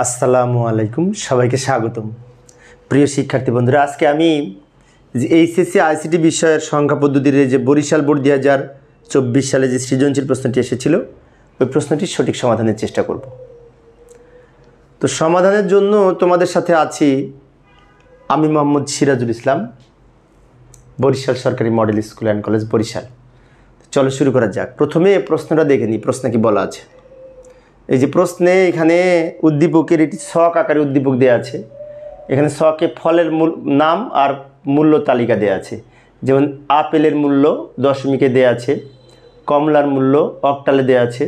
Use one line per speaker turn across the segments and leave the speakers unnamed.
আসসালামু আলাইকুম, সবাইকে স্বাগতম। প্রিয় শিক্ষার্থী বন্ধুরা, আজকে আমি এইচএসসি আইসিটি বিষয়ের সংখ্যা পদ্ধতির যে বরিশাল বোর্ড 2024 সালে যে সৃজনশীল প্রশ্নটি এসেছিল, ওই প্রশ্নটির সঠিক সমাধানের চেষ্টা করব। তো সমাধানের জন্য তোমাদের সাথে আছি আমি মোহাম্মদ সিরাজুল ইসলাম, বরিশাল সরকারি model school and college, Barishal. চলো শুরু করা যাক। প্রথমে প্রশ্নটা দেখে নিই, প্রশ্নে কি বলা আছে। এই যে প্রশ্নে এখানে উদ্দীপকের একটি ছক আকারে উদ্দীপক দেওয়া আছে। এখানে ছকে ফলের নাম আর মূল্য তালিকা দেওয়া আছে। যেমন আপেলের মূল্য দশমিকে দেওয়া আছে, কমলার মূল্য অক্টালে দেওয়া আছে,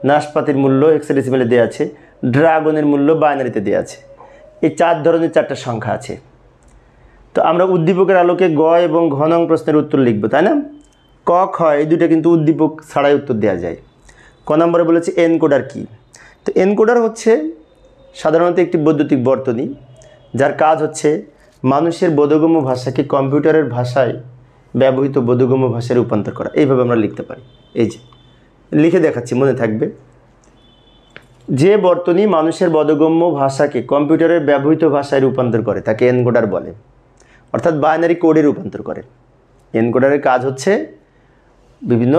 নাশপাতির মূল্য হেক্সাডেসিমেলে দেওয়া আছে, ড্রাগনের মূল্য বাইনারিতে দেওয়া আছে। এই চার ধরনের চারটা সংখ্যা আছে। তো আমরা উদ্দীপকের আলোকে গ এবং ঘ নং প্রশ্নের উত্তর লিখব, তাই না? ক খ এই দুটো কিন্তু উদ্দীপক ছাড়াই উত্তর দেওয়া যায়। ক নম্বরে বলেছে এনকোডার কি। তো এনকোডার হচ্ছে সাধারণত একটি বৈদ্যুতিক বর্তনী, যার কাজ হচ্ছে মানুষের বোধগম্য ভাষাকে কম্পিউটারের ভাষায় ব্যবহৃত বোধগম্য ভাষায় রূপান্তর করা। এইভাবে আমরা লিখতে পারি। এই যে লিখে দেখাচ্ছি, মনে থাকবে। যে বর্তনী মানুষের বোধগম্য ভাষাকে কম্পিউটারের ব্যবহৃত ভাষায় রূপান্তর করে তাকে এনকোডার বলে, অর্থাৎ বাইনারি কোডে রূপান্তর করে। এনকোডারের কাজ হচ্ছে বিভিন্ন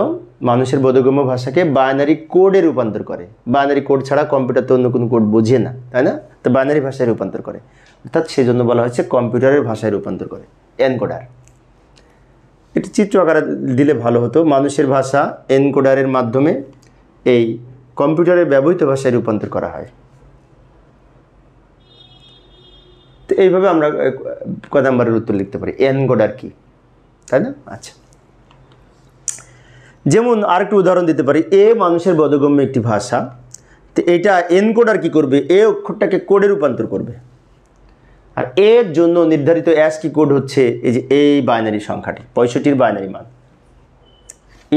মানুষের বোধগম্য ভাষাকে বাইনারি কোডে রূপান্তর করে। বাইনারি কোড ছাড়া কম্পিউটার তো অন্য কোনো কোড বোঝে না, তাই না? তো বাইনারি ভাষায় রূপান্তর করে, অর্থাৎ সেই জন্য বলা হচ্ছে কম্পিউটারের ভাষায় রূপান্তর করে এনকোডার। এটি চিত্র আকারে দিলে ভালো হতো। মানুষের ভাষা এনকোডারের মাধ্যমে এই কম্পিউটারের ব্যবহৃত ভাষায় রূপান্তর করা হয়। তো এইভাবে আমরা ক নাম্বারের উত্তর লিখতে পারি, এনকোডার কি, তাই না? আচ্ছা, যেমন আরেকটু উদাহরণ দিতে পারি। এ মানুষের বোধগম্য একটি ভাষা। তো এটা এনকোডার কি করবে? এ অক্ষরটাকে কোডে রূপান্তর করবে। আর এর জন্য নির্ধারিত অ্যাসকি কোড হচ্ছে এই যে এই বাইনারি সংখ্যাটি, 65 বাইনারি মান।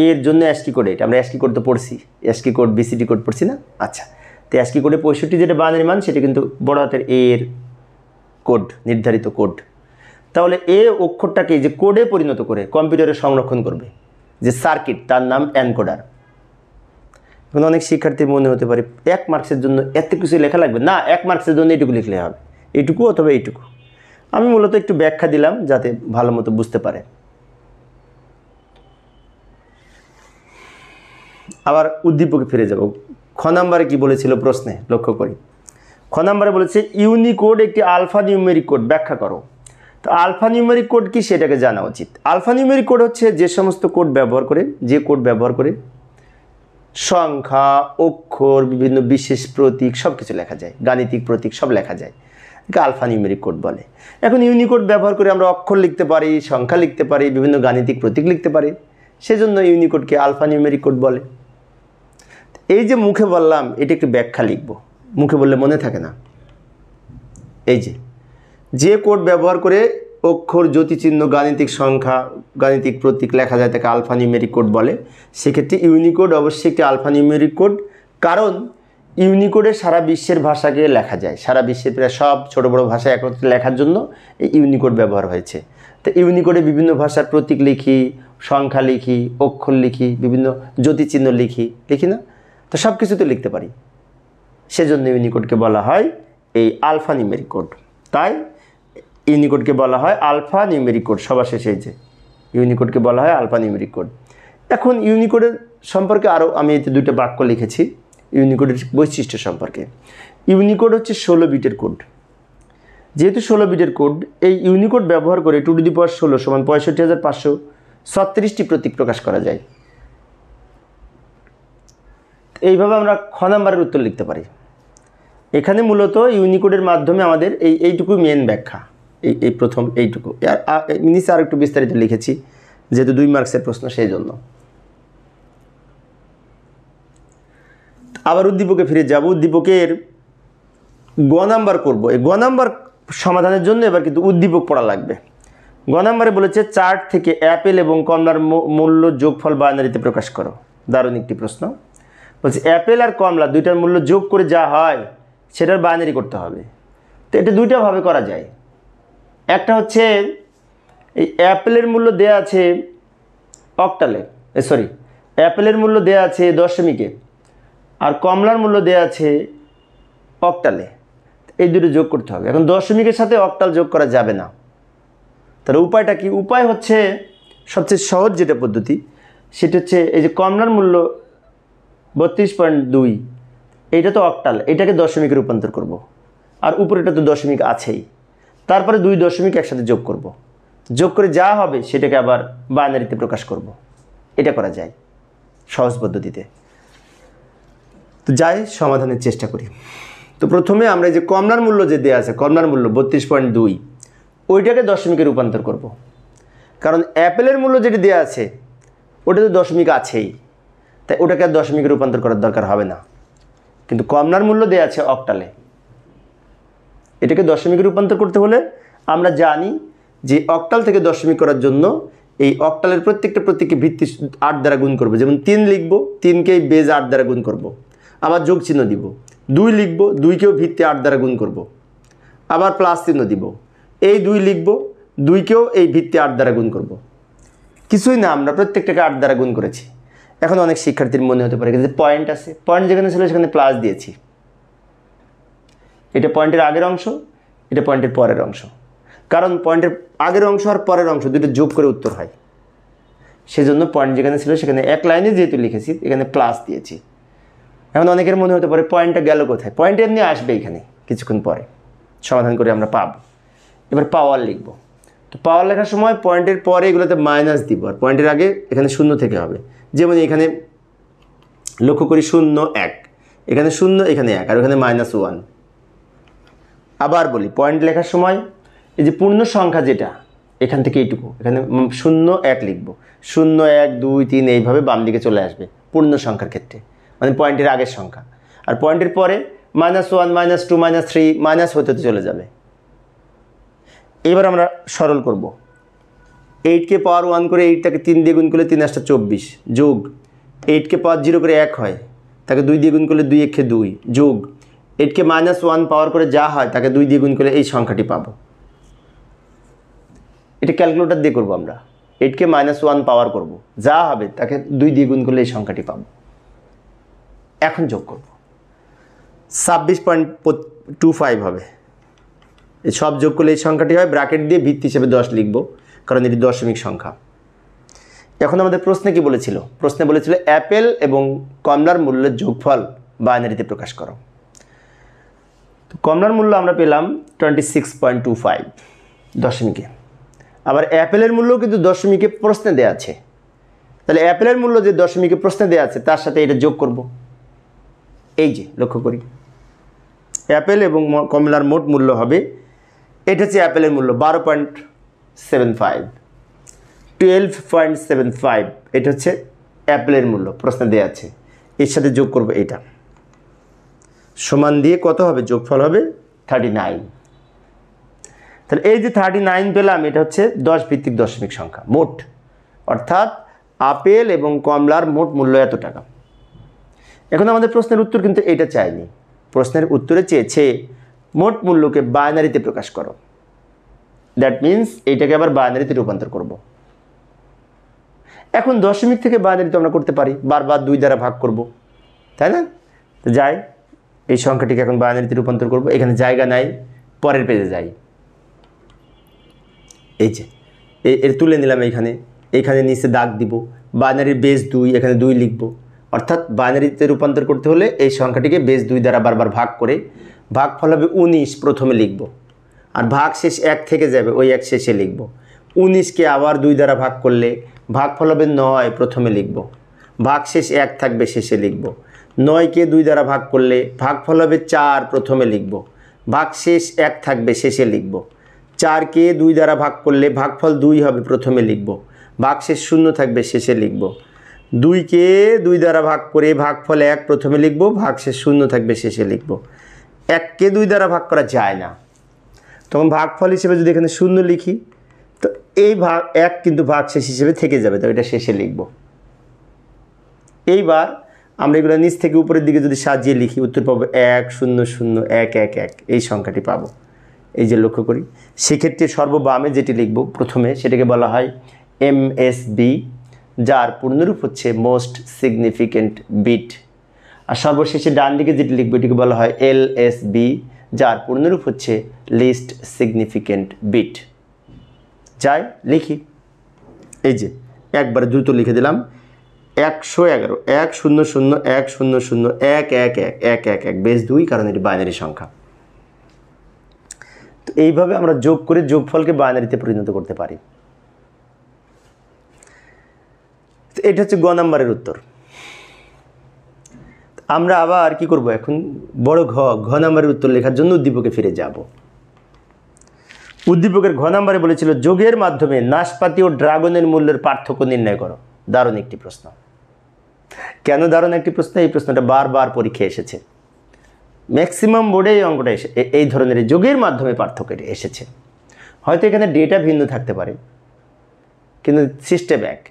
এর জন্য অ্যাসকি কোড, এটা আমরা অ্যাসকি কোড তো পড়ছি, অ্যাসকি কোড বিসিডি কোড পড়ছি না? আচ্ছা, তো অ্যাসকি কোডে 65 যেটা বাইনারি মান, সেটা কিন্তু বড় হাতের এর কোড, নির্ধারিত কোড। তাহলে এ অক্ষরটাকে যে কোডে পরিণত করে কম্পিউটারে সংরক্ষণ করবে যে সার্কিট, তার নাম এনকোডার। এখন অনেক শিক্ষার্থী মনে হতে পারে 1 মার্কসের জন্য এত কিছু লেখা লাগবে না, 1 মার্কসের জন্য এইটুকু লিখলে হবে, এইটুকু অথবা এইটুকু। আমি মূলত একটু ব্যাখ্যা দিলাম যাতে ভালো মতো বুঝতে পারে। আবার উদ্দীপকে ফিরে যাব। খ নাম্বারে কি বলেছিল প্রশ্নে, লক্ষ্য করি। খ নাম্বারে বলেছে ইউনিকোড একটি আলফা নিউমেরিক কোড, ব্যাখ্যা করো। তো আলফা নিউমেরিক কোড কি সেটাকে জানা উচিত। আলফা নিউমেরিক কোড হচ্ছে যে সমস্ত কোড ব্যবহার করে, যে কোড ব্যবহার করে সংখ্যা, অক্ষর, বিভিন্ন বিশেষ প্রতীক সব কিছু লেখা যায়, গাণিতিক প্রতীক সব লেখা যায়, একে আলফা নিউমেরিক কোড বলে। এখন ইউনিকোড ব্যবহার করে আমরা অক্ষর লিখতে পারি, সংখ্যা লিখতে পারি, বিভিন্ন গাণিতিক প্রতীক লিখতে পারি, সেজন্য ইউনিকোডকে আলফা নিউমেরিক কোড বলে। এই যে মুখে বললাম, এটা একটু ব্যাখ্যা লিখব, মুখে বললে মনে থাকে না। এই যে কোড ব্যবহার করে অক্ষর, জ্যোতিচিহ্ন, গাণিতিক সংখ্যা, গাণিতিক প্রতীক লেখা যায় তাকে আলফা নিউমেরিক কোড বলে। সেক্ষেত্রে ইউনিকোড অবশ্যই একটি আলফা নিউমেরিক কোড, কারণ ইউনিকোডে সারা বিশ্বের ভাষাকে লেখা যায়। সারা বিশ্বের প্রায় সব ছোটো বড়ো ভাষা একত্রে লেখার জন্য এই ইউনিকোড ব্যবহার হয়েছে। তো ইউনিকোডে বিভিন্ন ভাষার প্রতীক লিখি, সংখ্যা লিখি, অক্ষর লিখি, বিভিন্ন জ্যোতিচিহ্ন লিখি না? তো সব কিছু তো লিখতে পারি, সেজন্য ইউনিকোডকে বলা হয় এই আলফা নিউমেরিক কোড। তাই ইউনিকোডকে বলা হয় আলফা নিউমেরিক কোড। সবার শেষে যে ইউনিকোডকে বলা হয় আলফা নিউমেরিক কোড। এখন ইউনিকোডের সম্পর্কে আরও আমি এতে 2টা বাক্য লিখেছি ইউনিকোডের বৈশিষ্ট্য সম্পর্কে। ইউনিকোড হচ্ছে 16 বিটের কোড। যেহেতু 16 বিটের কোড, এই ইউনিকোড ব্যবহার করে 2^16 = 65,536টি প্রতীক প্রকাশ করা যায়। এইভাবে আমরা খ নাম্বারের উত্তর লিখতে পারি। এখানে মূলত ইউনিকোডের মাধ্যমে আমাদের এইটুকু মেন ব্যাখ্যা, এই প্রথম এইটুকু। আর নিচে আর একটু বিস্তারিত লিখেছি, যেহেতু 2 মার্কসের প্রশ্ন, সেই জন্য। আবার উদ্দীপকে ফিরে যাব। উদ্দীপকের গ নাম্বার করব। এই গ নাম্বার সমাধানের জন্য এবার কিন্তু উদ্দীপক পড়া লাগবে। গ নাম্বারে বলেছে চার্ট থেকে অ্যাপেল এবং কমলার মূল্য যোগফল বাইনারিতে প্রকাশ করো। দারুণ একটি প্রশ্ন। বলছে অ্যাপেল আর কমলা দুইটার মূল্য যোগ করে যা হয় সেটার বাইনারি করতে হবে। তো এটা 2টা ভাবে করা যায়। একটা হচ্ছে এই অ্যাপেলের মূল্য দেয়া আছে অক্টালে, অ্যাপেলের মূল্য দেয়া আছে দশমিকে, আর কমলার মূল্য দেয়া আছে অক্টালে। এই দুটো যোগ করতে হবে। এখন দশমিকের সাথে অক্টাল যোগ করা যাবে না, তাহলে উপায়টা কি? উপায় হচ্ছে সবচেয়ে সহজ যেটা পদ্ধতি সেটা হচ্ছে এই যে কমলার মূল্য 32.2, এইটা তো অক্টাল, এটাকে দশমিকে রূপান্তর করব। আর উপরেটা তো দশমিক আছেই, তারপরে 2 দশমিক একসাথে যোগ করব, যোগ করে যা হবে সেটাকে আবার বাইনারিতে প্রকাশ করব। এটা করা যায় সহজ পদ্ধতিতে। তো যাই সমাধানের চেষ্টা করি। তো প্রথমে আমরা যে কমলার মূল্য যে দেওয়া আছে, কমলার মূল্য 32.2, ওইটাকে দশমিকে রূপান্তর করব। কারণ অ্যাপেলের মূল্য যেটি দেওয়া আছে ওটা তো দশমিক আছেই, তাই ওটাকে আর দশমিকে রূপান্তর করার দরকার হবে না। কিন্তু কমলার মূল্য দেওয়া আছে অক্টালে, এটাকে দশমিকে রূপান্তর করতে হলে আমরা জানি যে অক্টাল থেকে দশমিক করার জন্য এই অক্টালের প্রত্যেককে ভিত্তি 8 দ্বারা গুণ করব। যেমন 3 লিখব, 3কে বেজ 8 দ্বারা গুণ করব, আবার যোগ চিহ্ন দিব। 2 লিখব, 2কেও ভিত্তি 8 দ্বারা গুণ করব, আবার প্লাস চিহ্ন দিব। এই 2 লিখব, 2কেও এই ভিত্তি 8 দ্বারা গুণ করব। কিছুই না, আমরা প্রত্যেকটাকে 8 দ্বারা গুণ করেছি। এখন অনেক শিক্ষার্থীর মনে হতে পারে যে পয়েন্ট আছে, পয়েন্ট যেখানে ছিল সেখানে প্লাস দিয়েছি। এটা পয়েন্টের আগের অংশ, এটা পয়েন্টের পরের অংশ। কারণ পয়েন্টের আগের অংশ আর পরের অংশ দুটো যোগ করে উত্তর হয়, সেজন্য পয়েন্ট যেখানে ছিল সেখানে এক লাইনে যেহেতু লিখেছি এখানে প্লাস দিয়েছি। এখন অনেকের মনে হতে পারে পয়েন্টটা গেল কোথায়? পয়েন্ট এমনি আসবে এখানে কিছুক্ষণ পরে, সমাধান করে আমরা পাব। এবার পাওয়ার লিখব। তো পাওয়ার লেখার সময় পয়েন্টের পরে এগুলোতে মাইনাস দিব, আর পয়েন্টের আগে এখানে শূন্য থেকে হবে। যেমন এখানে লক্ষ্য করি 0 1, এখানে 0, এখানে 1, আর এখানে -1। আবার বলি, পয়েন্ট লেখার সময় এই যে পূর্ণ সংখ্যা যেটা এখান থেকে এইটুকু, এখানে 0 1 লিখব। 0 1 2 3 এইভাবে বাম দিকে চলে আসবে পূর্ণ সংখ্যার ক্ষেত্রে, মানে পয়েন্টের আগের সংখ্যা। আর পয়েন্টের পরে -1 -2 -3 মাইনাস হতে চলে যাবে। এবার আমরা সরল করব। 8কে পাওয়ার 1 করে 8টাকে 3 দিয়ে গুণ করলে 3 8 24, যোগ 8কে পাওয়ার 0 করে 1 হয়, তাকে 2 দিয়ে গুণ করলে 2 1 2, যোগ 8কে -1 পাওয়ার করে যা হয় তাকে 2 দিয়ে গুণ করলে এই সংখ্যাটি পাবো। এটা ক্যালকুলেটর দিয়ে করবো আমরা। 8কে -1 পাওয়ার করব, যা হবে তাকে 2 দিয়ে গুণ করলে এই সংখ্যাটি পাবো। এখন যোগ করব, 26.25 হবে। এই সব যোগ করলে এই সংখ্যাটি হয়। ব্র্যাকেট দিয়ে ভিত্তি হিসেবে 10 লিখব, কারণ এটি দশমিক সংখ্যা। এখন আমাদের প্রশ্নে কি বলেছিল? প্রশ্নে বলেছিল অ্যাপেল এবং কমলার মূল্যের যোগফল বাইনারিতে প্রকাশ করো। তো কমলার মূল্য আমরা পেলাম 26.25 দশমিকে। আবার অ্যাপেলের মূল্য কিন্তু দশমিকে প্রশ্নে দেওয়া আছে, তাহলে অ্যাপেলের মূল্য যে দশমিকে প্রশ্নে দেওয়া আছে তার সাথে এটা যোগ করব। এই যে লক্ষ্য করি, অ্যাপেল এবং কমলার মোট মূল্য হবে, এটা হচ্ছে অ্যাপেলের মূল্য 12.75, 12.75, এটা হচ্ছে অ্যাপেলের মূল্য প্রশ্নে দেওয়া আছে। এর সাথে যোগ করব এটা, সমান দিয়ে কত হবে? যোগফল হবে 39। তাহলে এই যে 39 পেলাম, এটা হচ্ছে 10 ভিত্তিক দশমিক সংখ্যা মোট, অর্থাৎ আপেল এবং কমলার মোট মূল্য এত টাকা। এখন আমাদের প্রশ্নের উত্তর কিন্তু এটা চাইনি, প্রশ্নের উত্তরে চেয়েছে মোট মূল্যকে বাইনারিতে প্রকাশ করো। দ্যাট মিন্স এইটাকে আবার বাইনারিতে রূপান্তর করব। এখন দশমিক থেকে বাইনারিতে আমরা করতে পারি, বারবার 2 দ্বারা ভাগ করব, তাই না? তো যাই, এই সংখ্যাটিকে এখন বাইনারিতে রূপান্তর করব। এখানে জায়গা নাই, পরের পেজে যাই। এই যে এর তুলে নিলাম, এইখানে নিচে দাগ দিব, বাইনারির বেস 2, এখানে 2 লিখব। অর্থাৎ বাইনারিতে রূপান্তর করতে হলে এই সংখ্যাটিকে বেস 2 দ্বারা বারবার ভাগ করে ভাগফল হবে 19 প্রথমে লিখব, আর ভাগ শেষ 1 থেকে যাবে, ওই 1 শেষে লিখব। 19কে আবার 2 দ্বারা ভাগ করলে ভাগফল হবে 9 প্রথমে লিখব, ভাগ শেষ 1 থাকবে শেষে লিখব। 9কে 2 দ্বারা ভাগ করলে ভাগফল হবে 4 প্রথমে লিখব, ভাগ শেষ 1 থাকবে শেষে লিখব। 4কে 2 দ্বারা ভাগ করলে ভাগফল 2 হবে প্রথমে লিখব, ভাগ শেষ 0 থাকবে শেষে লিখব। 2কে 2 দ্বারা ভাগ করে ভাগফল 1 প্রথমে লিখব, ভাগ শেষ 0 থাকবে শেষে লিখব। 1কে 2 দ্বারা ভাগ করা যায় না, তখন ভাগফল হিসেবে যদি এখানে 0 লিখি তো এই 1 কিন্তু ভাগ শেষ হিসেবে থেকে যাবে, তো এটা শেষে লিখব। এইবার আমরা এগুলো নিচ থেকে উপরের দিকে যদি সাজিয়ে লিখি উত্তর পাবো 1 0 0 1 1 1, এই সংখ্যাটি পাবো। এই যে লক্ষ্য করি, সেক্ষেত্রে সর্ববামে যেটি লিখব প্রথমে সেটাকে বলা হয় MSB, যার পূর্ণরূপ হচ্ছে মোস্ট সিগনিফিক্যান্ট বিট। আর সর্বশেষে ডান দিকে যেটি লিখব এটিকে বলা হয় LSB, যার পূর্ণরূপ হচ্ছে লিস্ট সিগনিফিকেন্ট বিট। যাই লিখি, এই যে একবারে দ্রুত লিখে দিলাম 111 100 100 111 বেস 2, কারণ এটি বাইনারি সংখ্যা। তো এইভাবে আমরা যোগ করে যোগফলকে বাইনারিতে পরিণত করতে পারি। তো এটা হচ্ছে গ নাম্বারের উত্তর। আমরা আবার কি করব, এখন বড় ঘ নাম্বারের উত্তর লেখার জন্য উদ্দীপকে ফিরে যাব। উদ্দীপকের ঘ নাম্বারে বলেছিল যোগের মাধ্যমে নাশপাতি ও ড্রাগনের মূল্যের পার্থক্য নির্ণয় করো। দারুণ একটি প্রশ্ন। কেন দারুণ একটি প্রশ্ন? এই প্রশ্নটা বারবার পরীক্ষায় এসেছে, ম্যাক্সিমাম বোর্ডে এই অঙ্কটা এই ধরনের যোগের মাধ্যমে পার্থক্য এসেছে। হয়তো এখানে ডেটা ভিন্ন থাকতে পারে, কিন্তু সিস্টেম এক।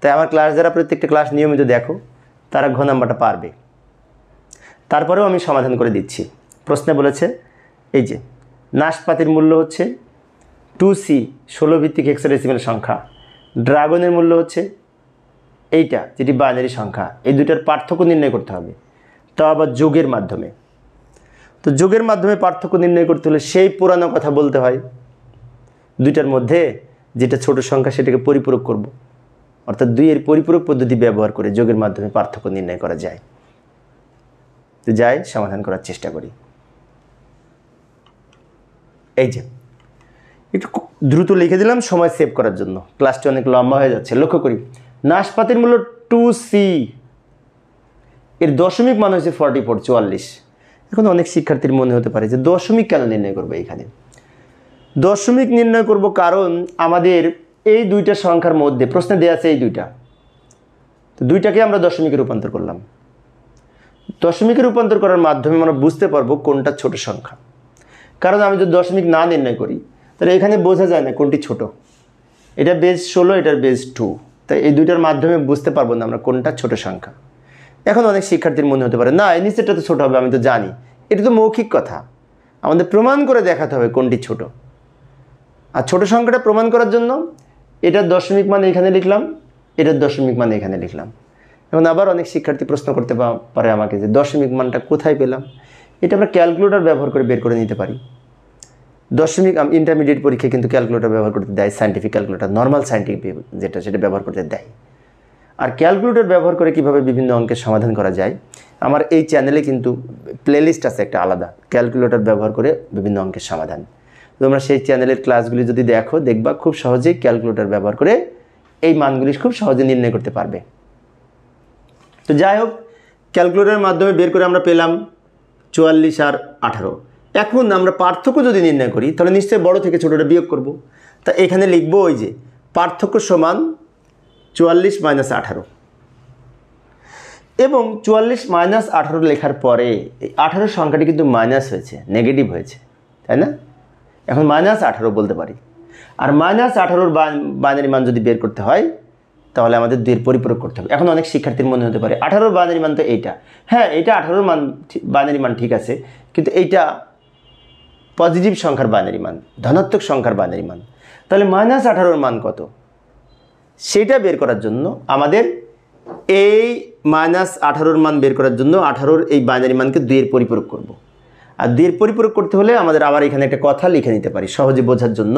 তাই আমার ক্লাস যারা প্রত্যেকটা ক্লাস নিয়মিত দেখো, তারা ঘ নাম্বারটা পারবে। তারপরেও আমি সমাধান করে দিচ্ছি। প্রশ্নে বলেছে এই যে নাশপাতির মূল্য হচ্ছে 2C 16 ভিত্তিক হেক্সাডেসিমাল সংখ্যা, ড্রাগনের মূল্য হচ্ছে এইটা যেটি বাইনারি সংখ্যা। এই দুইটার পার্থক্য নির্ণয় করতে হবে, তাও আবার যোগের মাধ্যমে। তো যোগের মাধ্যমে পার্থক্য নির্ণয় করতে হলে সেই পুরানো কথা বলতে হয়, দুইটার মধ্যে যেটা ছোট সংখ্যা সেটাকে পরিপূরক করব, অর্থাৎ 2 এর পরিপূরক পদ্ধতি ব্যবহার করে যোগের মাধ্যমে পার্থক্য নির্ণয় করা যায়। তো যাই সমাধান করার চেষ্টা করি। এই যে একটু দ্রুত লিখে দিলাম সময় সেভ করার জন্য, ক্লাসটি অনেক লম্বা হয়ে যাচ্ছে। লক্ষ্য করি নাশপাতির মূল্য 2C, এর দশমিক মান হচ্ছে 44 44। এখন অনেক শিক্ষার্থীর মনে হতে পারে যে দশমিক কেন নির্ণয় করবো? এখানে দশমিক নির্ণয় করব কারণ আমাদের এই দুইটা সংখ্যার মধ্যে প্রশ্নে দেওয়া আছে এই দুইটা, তো দুইটাকে আমরা দশমিকে রূপান্তর করলাম। দশমিকে রূপান্তর করার মাধ্যমে আমরা বুঝতে পারবো কোনটা ছোট সংখ্যা। কারণ আমি যদি দশমিক না নির্ণয় করি তাহলে এখানে বোঝা যায় না কোনটি ছোট। এটা বেস 16, এটার বেস 2, তাই এই দুইটার মাধ্যমে বুঝতে পারবো না আমরা কোনটা ছোট সংখ্যা। এখন অনেক শিক্ষার্থীর মনে হতে পারে না এই নিচেরটা তো ছোট হবে, আমি তো জানি। এটা তো মৌখিক কথা, আমাদের প্রমাণ করে দেখাতে হবে কোনটি ছোট। আর ছোট সংখ্যাটা প্রমাণ করার জন্য এটার দশমিক মান এখানে লিখলাম, এটার দশমিক মান এখানে লিখলাম। এখন আবার অনেক শিক্ষার্থী প্রশ্ন করতে পারে আমাকে যে দশমিক মানটা কোথায় পেলাম? এটা আমরা ক্যালকুলেটর ব্যবহার করে বের করে নিতে পারি। দশমিক ইন্টারমিডিয়েট পরীক্ষায় কিন্তু ক্যালকুলেটর ব্যবহার করতে দেয়, সায়েন্টিফিক ক্যালকুলেটর, নর্মাল সায়েন্টিফিক যেটা সেটা ব্যবহার করতে দেয়। আর ক্যালকুলেটর ব্যবহার করে কিভাবে বিভিন্ন অঙ্কের সমাধান করা যায়, আমার এই চ্যানেলে কিন্তু প্লেলিস্ট আছে একটা আলাদা, ক্যালকুলেটর ব্যবহার করে বিভিন্ন অঙ্কের সমাধান। তোমরা সেই চ্যানেলের ক্লাসগুলি যদি দেখো, দেখবা খুব সহজেই ক্যালকুলেটর ব্যবহার করে এই মানগুলি খুব সহজে নির্ণয় করতে পারবে। তো যাই হোক, ক্যালকুলেটরের মাধ্যমে বের করে আমরা পেলাম 44 আর 18। এখন আমরা পার্থক্য যদি নির্ণয় করি তাহলে নিশ্চয়ই বড় থেকে ছোটোটা বিয়োগ করব। তা এখানে লিখব ওই যে পার্থক্য সমান 44 - 18, এবং 44 - 18 লেখার পরে এই 18 সংখ্যাটি কিন্তু মাইনাস হয়েছে, নেগেটিভ হয়েছে, তাই না? এখন -18 বলতে পারি। আর -18 বাইনারি মান যদি বের করতে হয় তাহলে আমাদের 2 এর পরিপূরক করতে হবে। এখন অনেক শিক্ষার্থীর মনে হতে পারে 18 বাইনারি মান তো এইটা, হ্যাঁ এটা 18 মান বাইনারি মান ঠিক আছে, কিন্তু এইটা পজিটিভ সংখ্যার বাইনারি মান, ধনাত্মক সংখ্যার বাইনারি মান, তাহলে -18 মান কত সেটা বের করার জন্য আমাদের এই -18 মান বের করার জন্য 18 এই বাইনারি মানকে 2 এর পরিপূরক করব। আর 2 এর পরিপূরক করতে হলে আমাদের আবার এখানে একটা কথা লিখে নিতে পারি সহজে বোঝার জন্য।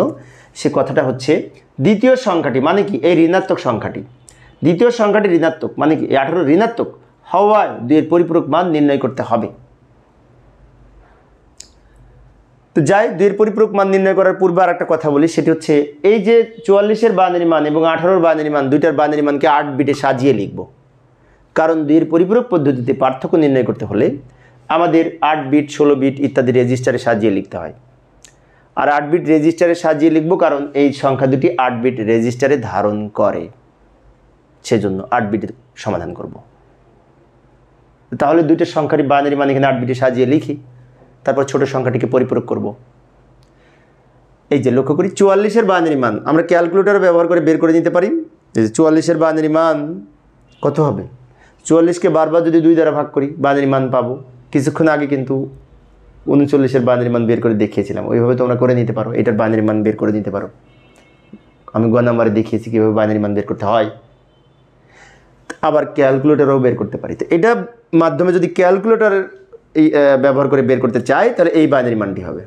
সে কথাটা হচ্ছে দ্বিতীয় সংখ্যাটি মানে কি, এই ঋণাত্মক সংখ্যাটি, দ্বিতীয় সংখ্যাটি ঋণাত্মক মানে কি, এই 18 ঋণাত্মক হওয়ায় 2 এর পরিপূরক মান নির্ণয় করতে হবে। তো যাই, 2 এর পরিপূরক মান নির্ণয় করার পূর্বে আর একটা কথা বলি, সেটি হচ্ছে এই যে 44-এর বাইনারি মান এবং 18-এর বাইনারি মান, দুইটার বাইনারি মানকে 8 বিটে সাজিয়ে লিখব। কারণ 2 এর পরিপূরক পদ্ধতিতে পার্থক্য নির্ণয় করতে হলে আমাদের 8 বিট, 16 বিট ইত্যাদি রেজিস্টারে সাজিয়ে লিখতে হয়। আর 8 বিট রেজিস্টারে সাজিয়ে লিখব কারণ এই সংখ্যা দুটি 8 বিট রেজিস্টারে ধারণ করে, সেজন্য 8 বিটের সমাধান করব। তাহলে দুইটা সংখ্যারই বাইনারি মান এখানে 8 বিটে সাজিয়ে লিখি, তারপর ছোট সংখ্যাটিকে পরিপূরক করব। এই যে লক্ষ্য করি 44-এর বাইনারি মান আমরা ক্যালকুলেটর ব্যবহার করে বের করে নিতে পারি। যে 44-এর বাইনারি মান কত হবে, 44-কে বারবার যদি 2 দ্বারা ভাগ করি বাইনারি মান পাবো। কিছুক্ষণ আগে কিন্তু 39-এর বাইনারি মান বের করে দেখিয়েছিলাম, ওইভাবে তোমরা করে নিতে পারো, এটার বাইনারি মান বের করে নিতে পারো। আমি গ নাম্বারে দেখিয়েছি কীভাবে বাইনারি মান বের করতে হয়, আবার ক্যালকুলেটরও বের করতে পারি। তো এটার মাধ্যমে যদি ক্যালকুলেটরের এই ব্যবহার করে বের করতে চাই, তাহলে এই বাইনারি মানটি হবে,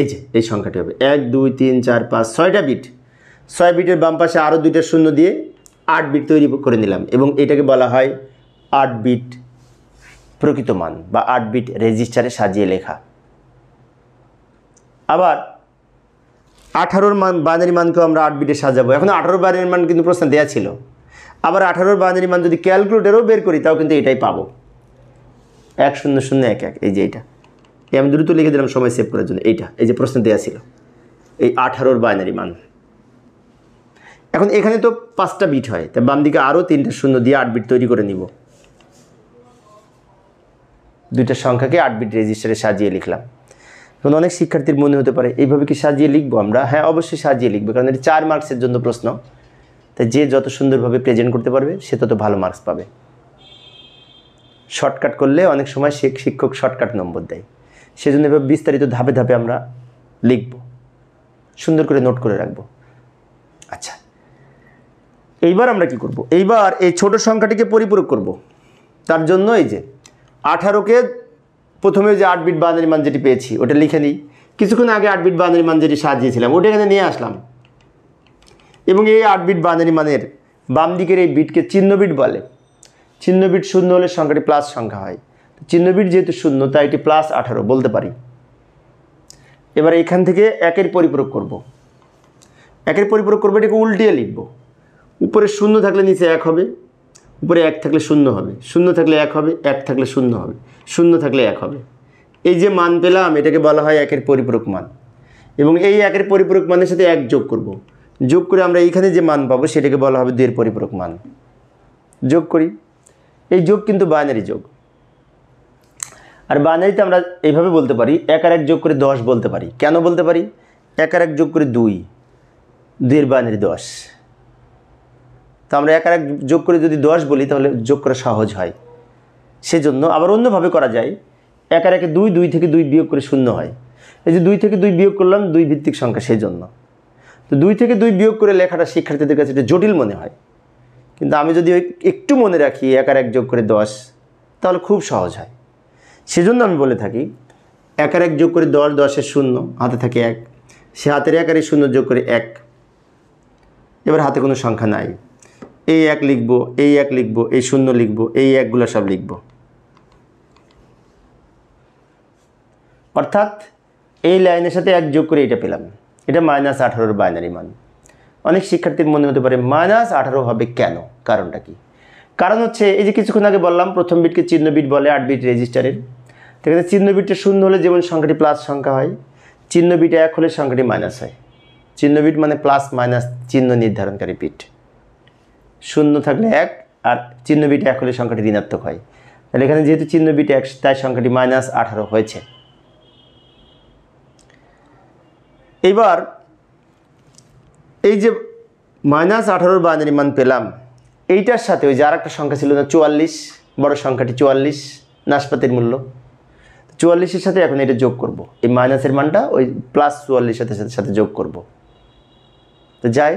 এই যে এই সংখ্যাটি হবে 1 2 3 4 5 6টা বিট। 6 বিটের বাম পাশে আরও 2টা শূন্য দিয়ে 8 বিট তৈরি করে নিলাম, এবং এটাকে বলা হয় 8 বিট প্রকৃত মান বা 8 বিট রেজিস্টারে সাজিয়ে লেখা। আবার 18-র মান বাইনারি মানকেও আমরা 8 বিটে সাজাবো। এখন 18 বাইনারি মান কিন্তু প্রশ্ন দেওয়া ছিল। আবার 18-র বাইনারি মান যদি ক্যালকুলেটরেও বের করি তাও কিন্তু এটাই পাবো, 10011, এই যে এইটা। আমি দ্রুত লিখে দিলাম সময় সেভ করার জন্য। এইটা এই যে প্রশ্ন দেওয়া ছিল, এই 18-র বাইনারি মান। এখন এখানে তো 5টা বিট হয়, তাই বাম দিকে আরও 3টা শূন্য দিয়ে 8 বিট তৈরি করে নিব। 2টা সংখ্যাকে 8 বিট রেজিস্টারে সাজিয়ে লিখলাম। এখন অনেক শিক্ষার্থীর মনে হতে পারে এইভাবে কি সাজিয়ে লিখবো আমরা? হ্যাঁ, অবশ্যই সাজিয়ে লিখবো, কারণ এটা 4 মার্কসের জন্য প্রশ্ন। তাই যে যত সুন্দরভাবে প্রেজেন্ট করতে পারবে সে তত ভালো মার্কস পাবে। শর্টকাট করলে অনেক সময় শিক্ষক শর্টকাট নম্বর দেয়, সেজন্য এভাবে বিস্তারিত ধাপে ধাপে আমরা লিখব, সুন্দর করে নোট করে রাখবো। আচ্ছা, এইবার আমরা কি করব? এইবার এই ছোট সংখ্যাটিকে পরিপূরক করব। তার জন্য এই যে 18কে প্রথমে যে 8 বিট বাইনারি মান যেটি পেয়েছি ওটা লিখে নিই। কিছুক্ষণ আগে 8 বিট বাইনারি মান যেটি সাজিয়েছিলাম ওটা এখানে নিয়ে আসলাম, এবং এই 8 বিট বাইনারি মানের বাম দিকের এই বিটকে চিহ্ন বিট বলে। চিহ্ন বিট শূন্য হলে সংখ্যাটি প্লাস সংখ্যা হয়, চিহ্ন বিট যেহেতু শূন্য তাই এটি +18 বলতে পারি। এবার এখান থেকে 1-এর পরিপূরক করব। 1-এর পরিপূরক করবো, এটাকে উল্টিয়ে লিখব। উপরে শূন্য থাকলে নিচে 1 হবে, উপরে 1 থাকলে 0 হবে, 0 থাকলে 1 হবে, 1 থাকলে 0 হবে, 0 থাকলে 1 হবে। এই যে মান পেলাম এটাকে বলা হয় 1-এর পরিপূরক মান, এবং এই 1-এর পরিপূরক মানের সাথে 1 যোগ করব। যোগ করে আমরা এইখানে যে মান পাবো সেটাকে বলা হবে 2-এর পরিপূরক মান। যোগ করি, এই যোগ কিন্তু বাইনারি যোগ। আর বাইনারিতে আমরা এইভাবে বলতে পারি 1 আর 1 যোগ করে 10 বলতে পারি। কেন বলতে পারি? 1 আর 1 যোগ করে 2, 2-এর বাইনারি 10। তো আমরা 1 আর 1 যোগ করে যদি 10 বলি তাহলে যোগ করা সহজ হয়, সেজন্য। আবার অন্যভাবে করা যায়, 1 আর 1 2, 2 থেকে 2 বিয়োগ করে 0 হয়। এই যে 2 থেকে 2 বিয়োগ করলাম, 2 ভিত্তিক সংখ্যা, সেই জন্য। তো 2 থেকে 2 বিয়োগ করে লেখাটা শিক্ষার্থীদের কাছে এটা জটিল মনে হয়, কিন্তু আমি যদি একটু মনে রাখি 1 আর 1 যোগ করে 10 তাহলে খুব সহজ হয়। সেজন্য আমি বলে থাকি 1 আর 1 যোগ করে 10, 10-এর 0, হাতে থাকে 1, সে হাতের 1 আর 0 যোগ করে 1। এবার হাতে কোনো সংখ্যা নাই, এই 1 লিখব, এই 1 লিখব, এই 0 লিখব, এই 1গুলো সব লিখব। অর্থাৎ এই লাইনের সাথে 1 যোগ করে এটা পেলাম, এটা -18-র বাইনারি মান। অনেক শিক্ষার্থীর মনে হতে পারে -18 হবে কেন? কারণটা কি? কারণ হচ্ছে এই যে কিছুক্ষণ আগে বললাম প্রথম বিটকে চিহ্ন বিট বলে 8 বিট রেজিস্টারের। সেখানে চিহ্ন বিটটা 0 হলে যেমন সংখ্যাটি প্লাস সংখ্যা হয়, চিহ্ন বিট 1 হলে সংখ্যাটি মাইনাস হয়। চিহ্ন বিট মানে প্লাস মাইনাস চিহ্ন নির্ধারণকারী বিট। 0 থাকলে 1, আর চিহ্ন বিট 1 হলে সংখ্যাটি ঋণাত্মক হয়। তাহলে এখানে যেহেতু চিহ্ন বিট 1 তাই সংখ্যাটি -18 হয়েছে। এইবার এই যে -18-র বাইনারি মান পেলাম, এইটার সাথে ওই যে আর একটা সংখ্যা ছিল না 44, বড় সংখ্যাটি 44, নাশপাতির মূল্য। 44-এর সাথে এখন এটা যোগ করব, এই মাইনাসের মানটা ওই +44-এর সাথে যোগ করব। তো যাই,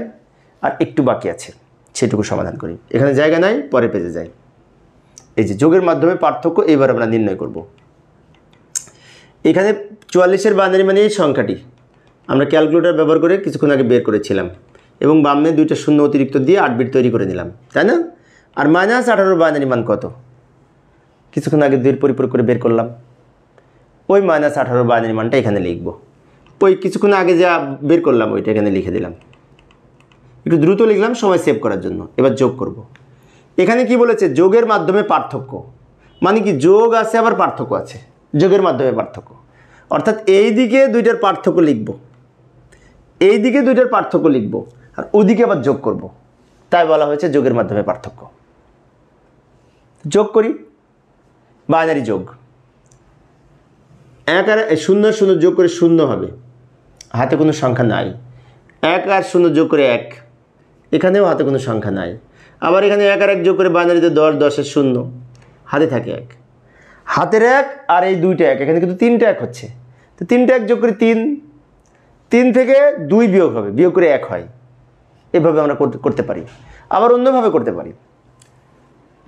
আর একটু বাকি আছে, সেটুকু সমাধান করি। এখানে জায়গা নাই, পরে পেজে যাই। এই যে যোগের মাধ্যমে পার্থক্য এবার আমরা নির্ণয় করব। এখানে 44-এর বাইনারি মানে এই সংখ্যাটি আমরা ক্যালকুলেটর ব্যবহার করে কিছুক্ষণ আগে বের করেছিলাম, এবং বামে 2টা শূন্য অতিরিক্ত দিয়ে 8 বিট তৈরি করে নিলাম, তাই না? আর -18-র বাইনারি মান কত? কিছুক্ষণ আগে 2-এর পরিপূরক করে বের করলাম, ওই -18-র বাইনারি মানটা এখানে লিখব। ওই কিছুক্ষণ আগে যা বের করলাম ওইটা এখানে লিখে দিলাম। একটু দ্রুত লিখলাম সময় সেভ করার জন্য। এবার যোগ করব। এখানে কি বলেছে? যোগের মাধ্যমে পার্থক্য, মানে কি যোগ আছে আবার পার্থক্য আছে, যোগের মাধ্যমে পার্থক্য। অর্থাৎ এই দিকে 2টার পার্থক্য লিখব, এই দিকে 2টার পার্থক্য লিখব, আর ওদিকে আবার যোগ করব, তাই বলা হয়েছে যোগের মাধ্যমে পার্থক্য। যোগ করি, বাইনারি যোগ। 1 আর 0 0 যোগ করে 0 হবে, হাতে কোনো সংখ্যা নাই। 1 আর 0 যোগ করে 1, এখানেও হাতে কোনো সংখ্যা নাই। আবার এখানে 1 আর 1 যোগ করে বাইনারিতে 10, 10-এর 0, হাতে থাকে 1। হাতের 1 আর এই 2টা 1, এখানে কিন্তু 3টা 1 হচ্ছে। তো 3টা 1 যোগ করে 3, 3 থেকে 2 বিয়োগ হবে, বিয়োগ করে 1 হয়। এভাবে আমরা করতে পারি। আবার অন্যভাবে করতে পারি।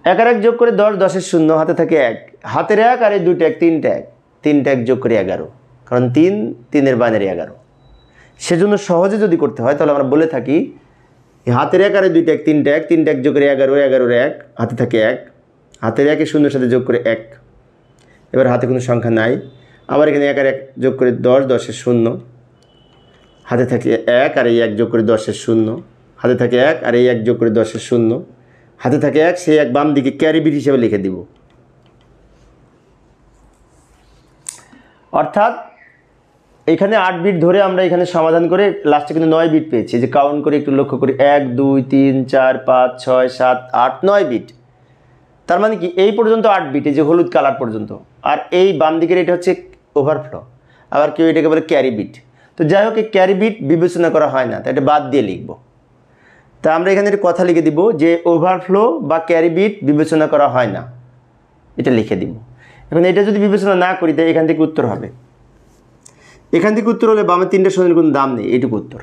1 আর 1 যোগ করে 10, 10-এর 0, হাতে থাকে 1, হাতের 1 আর এই 2টা 1, 3টা 1, 3টা 1 যোগ করে 11, কারণ 3, 3-এর বাইনারি 11। সেজন্য সহজে যদি করতে হয় তাহলে আমরা বলে থাকি হাতের 1 আর এই 2টা 1, 3টা 1, 3টা 1 যোগ করে 11, 11-এর 1, হাতে থাকে 1, হাতের 1 এর 0-এর সাথে যোগ করে 1, এবার হাতে কোনো সংখ্যা নাই, আবার এখানে 1 আর 1 যোগ করে 10, 10-এর 0, হাতে থাকে 1 আর এই 1 যোগ করে 10-এর 0, হাতে থাকে 1 আর এই 1 যোগ করে 10-এর 0, হাতে থাকে 1, সেই 1 বাম দিকে ক্যারি বিট হিসেবে লিখে দিব। অর্থাৎ এখানে 8 বিট ধরে আমরা এখানে সমাধান করে লাস্টে কিন্তু 9 বিট পেয়েছি। যে কাউন্ট করে একটু লক্ষ্য করি, 1 2 3 4 5 6 7 8 9 বিট। তার মানে কি এই পর্যন্ত 8 বিট, এই যে হলুদ কালার পর্যন্ত। আর এই বাম দিকের এটা হচ্ছে ওভারফ্লো, আবার কেউ এটাকে বলে ক্যারি বিট। তো যাই হোক, এই ক্যারি বিট বিবেচনা করা হয় না, তাই এটা বাদ দিয়ে লিখব। তা আমরা এখানে একটা কথা লিখে দিব যে ওভারফ্লো বা ক্যারি বিট বিবেচনা করা হয় না, এটা লিখে দিব। এখন এটা যদি বিবেচনা না করি তাই এখান থেকে উত্তর হবে। এখান থেকে উত্তর হলে বামে 3টে শূন্যের কোনো দাম নেই, এইটুকু উত্তর,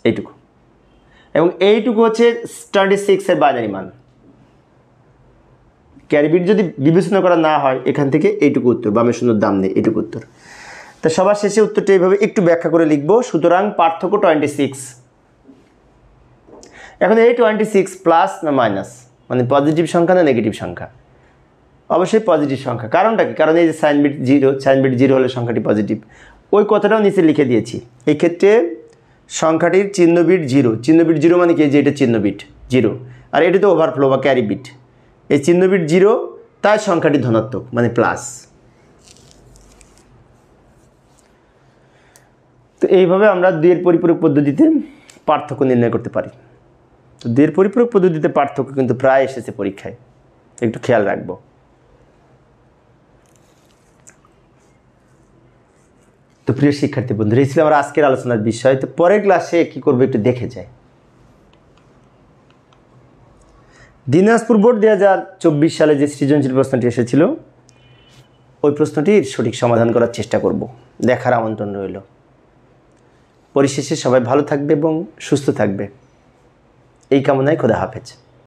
এইটুকু। এবং এইটুকু হচ্ছে 26-এর বাইনারি মান। ক্যারি বিট যদি বিবেচনা করা না হয় এখান থেকে এইটুকু উত্তর, বামে শূন্যর দাম নেই, এইটুকু উত্তর। তা সবার শেষে উত্তরটা এইভাবে একটু ব্যাখ্যা করে লিখব। সুতরাং পার্থক্য 26। এখন এই 26 প্লাস না মাইনাস, মানে পজিটিভ সংখ্যা না নেগেটিভ সংখ্যা? অবশ্যই পজিটিভ সংখ্যা। কারণটা কি? কারণ এই যে সাইন বিট 0, সাইন বিট 0 হলে সংখ্যাটি পজিটিভ। ওই কথাটাও নিচে লিখে দিয়েছি। এই ক্ষেত্রে সংখ্যাটির চিহ্ন বিট 0, চিহ্ন বিট 0 মানে কি? যে এটা চিহ্ন বিট 0, আর এটা তো ওভারফ্লো বা ক্যারি বিট। এই চিহ্ন বিট 0, তাই সংখ্যাটি ধনাত্মক, মানে প্লাস। তো এইভাবে আমরা 2 এর পরিপূরক পদ্ধতিতে পার্থক্য নির্ণয় করতে পারি। তো 2 এর পরিপূরক পদ্ধতিতে পার্থক্য কিন্তু প্রায় এসেছে পরীক্ষায়, একটু খেয়াল রাখবো। তো প্রিয় শিক্ষার্থী বন্ধুরা, এই ছিল আমার আজকের আলোচনার বিষয়। তো পরের ক্লাসে কি করবো একটু দেখে যাই। দিনাজপুর বোর্ড 2024 সালে যে সৃজনশীল প্রশ্নটি এসেছিল, ওই প্রশ্নটির সঠিক সমাধান করার চেষ্টা করব। দেখার আমন্ত্রণ রইল। পরিশেষে সবাই ভালো থাকবে এবং সুস্থ থাকবে, এই কামনায় খোদা হাফেজ।